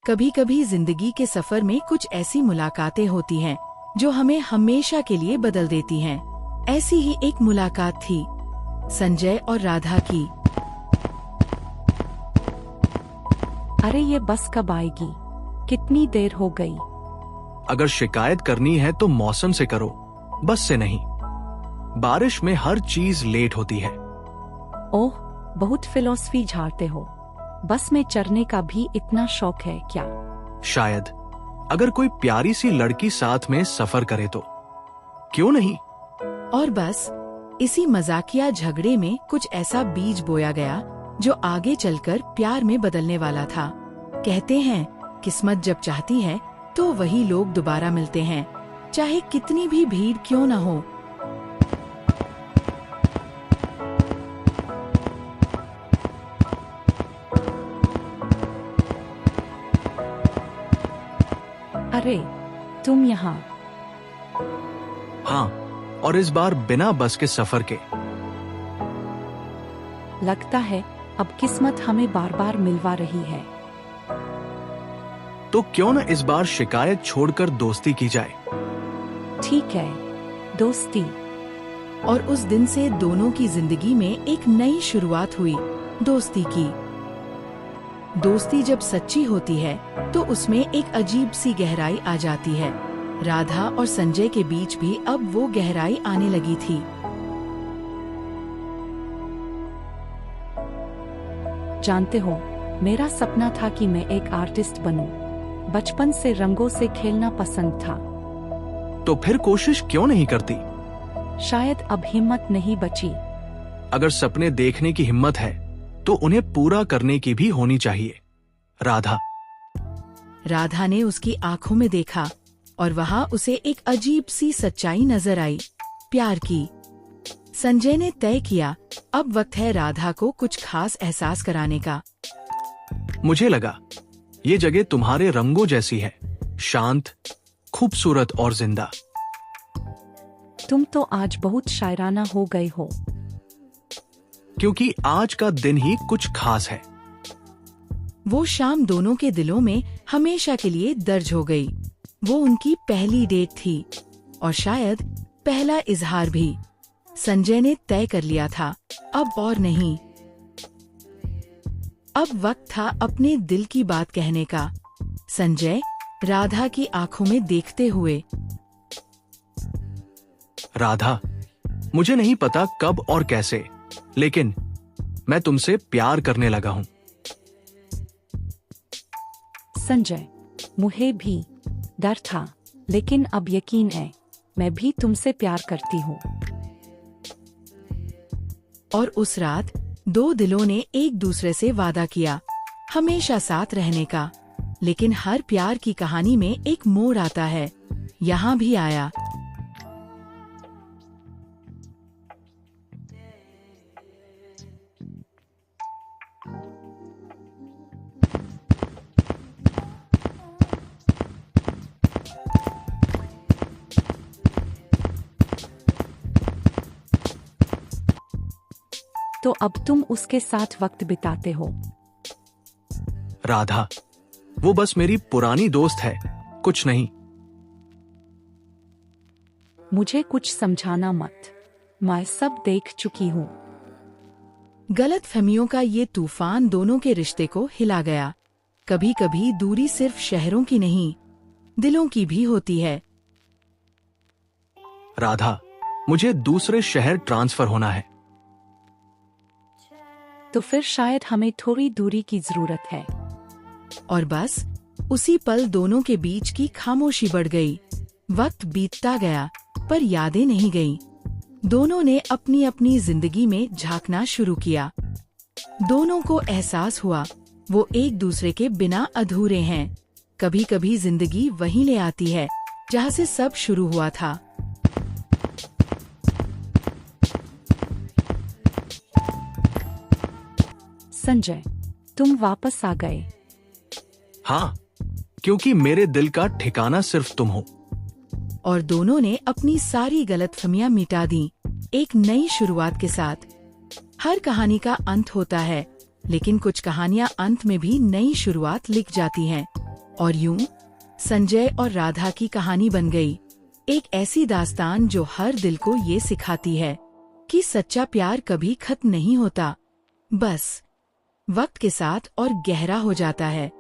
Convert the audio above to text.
कभी कभी जिंदगी के सफर में कुछ ऐसी मुलाकातें होती हैं जो हमें हमेशा के लिए बदल देती हैं। ऐसी ही एक मुलाकात थी संजय और राधा की। अरे ये बस कब आएगी? कितनी देर हो गई? अगर शिकायत करनी है तो मौसम से करो, बस से नहीं। बारिश में हर चीज लेट होती है। ओह, बहुत फिलॉसफी झाड़ते हो। बस में चढ़ने का भी इतना शौक है क्या? शायद अगर कोई प्यारी सी लड़की साथ में सफर करे तो क्यों नहीं। और बस इसी मजाकिया झगड़े में कुछ ऐसा बीज बोया गया जो आगे चलकर प्यार में बदलने वाला था। कहते हैं किस्मत जब चाहती है तो वही लोग दोबारा मिलते हैं, चाहे कितनी भी भीड़ क्यों न हो। अरे तुम यहाँ? हाँ, और इस बार बिना बस के सफर के। लगता है अब किस्मत हमें बार बार मिलवा रही है। तो क्यों न इस बार शिकायत छोड़कर दोस्ती की जाए। ठीक है, दोस्ती। और उस दिन से दोनों की जिंदगी में एक नई शुरुआत हुई, दोस्ती की। दोस्ती जब सच्ची होती है तो उसमें एक अजीब सी गहराई आ जाती है। राधा और संजय के बीच भी अब वो गहराई आने लगी थी। जानते हो, मेरा सपना था कि मैं एक आर्टिस्ट बनूं। बचपन से रंगों से खेलना पसंद था। तो फिर कोशिश क्यों नहीं करती? शायद अब हिम्मत नहीं बची। अगर सपने देखने की हिम्मत है तो उन्हें पूरा करने की भी होनी चाहिए। राधा। राधा ने उसकी आंखों में देखा और वहाँ उसे एक अजीब सी सच्चाई नजर आई, प्यार की। संजय ने तय किया अब वक्त है राधा को कुछ खास एहसास कराने का। मुझे लगा ये जगह तुम्हारे रंगों जैसी है, शांत, खूबसूरत और जिंदा। तुम तो आज बहुत शायराना हो गए हो। क्योंकि आज का दिन ही कुछ खास है। वो शाम दोनों के दिलों में हमेशा के लिए दर्ज हो गई। वो उनकी पहली डेट थी और शायद पहला इजहार भी। संजय ने तय कर लिया था अब और नहीं। अब वक्त था अपने दिल की बात कहने का। संजय राधा की आंखों में देखते हुए। राधा, मुझे नहीं पता कब और कैसे, लेकिन मैं तुमसे प्यार करने लगा हूँ। संजय, मुझे भी डर था, लेकिन अब यकीन है, मैं भी तुमसे प्यार करती हूँ। और उस रात दो दिलों ने एक दूसरे से वादा किया हमेशा साथ रहने का। लेकिन हर प्यार की कहानी में एक मोड़ आता है, यहाँ भी आया। तो अब तुम उसके साथ वक्त बिताते हो? राधा, वो बस मेरी पुरानी दोस्त है, कुछ नहीं। मुझे कुछ समझाना मत, मैं सब देख चुकी हूँ। गलतफहमियों का ये तूफान दोनों के रिश्ते को हिला गया। कभी कभी दूरी सिर्फ शहरों की नहीं, दिलों की भी होती है। राधा, मुझे दूसरे शहर ट्रांसफर होना है। तो फिर शायद हमें थोड़ी दूरी की जरूरत है। और बस उसी पल दोनों के बीच की खामोशी बढ़ गई। वक्त बीतता गया पर यादें नहीं गईं। दोनों ने अपनी अपनी जिंदगी में झांकना शुरू किया। दोनों को एहसास हुआ वो एक दूसरे के बिना अधूरे हैं। कभी कभी जिंदगी वहीं ले आती है जहाँ से सब शुरू हुआ था। संजय, तुम वापस आ गए। हाँ, क्योंकि मेरे दिल का ठिकाना सिर्फ तुम हो। और दोनों ने अपनी सारी गलतफहमियां मिटा दी, एक नई शुरुआत के साथ। हर कहानी का अंत होता है, लेकिन कुछ कहानियां अंत में भी नई शुरुआत लिख जाती हैं। और यूं संजय और राधा की कहानी बन गई, एक ऐसी दास्तान जो हर दिल को ये सिखाती है कि सच्चा प्यार कभी खत्म नहीं होता, बस वक्त के साथ और गहरा हो जाता है।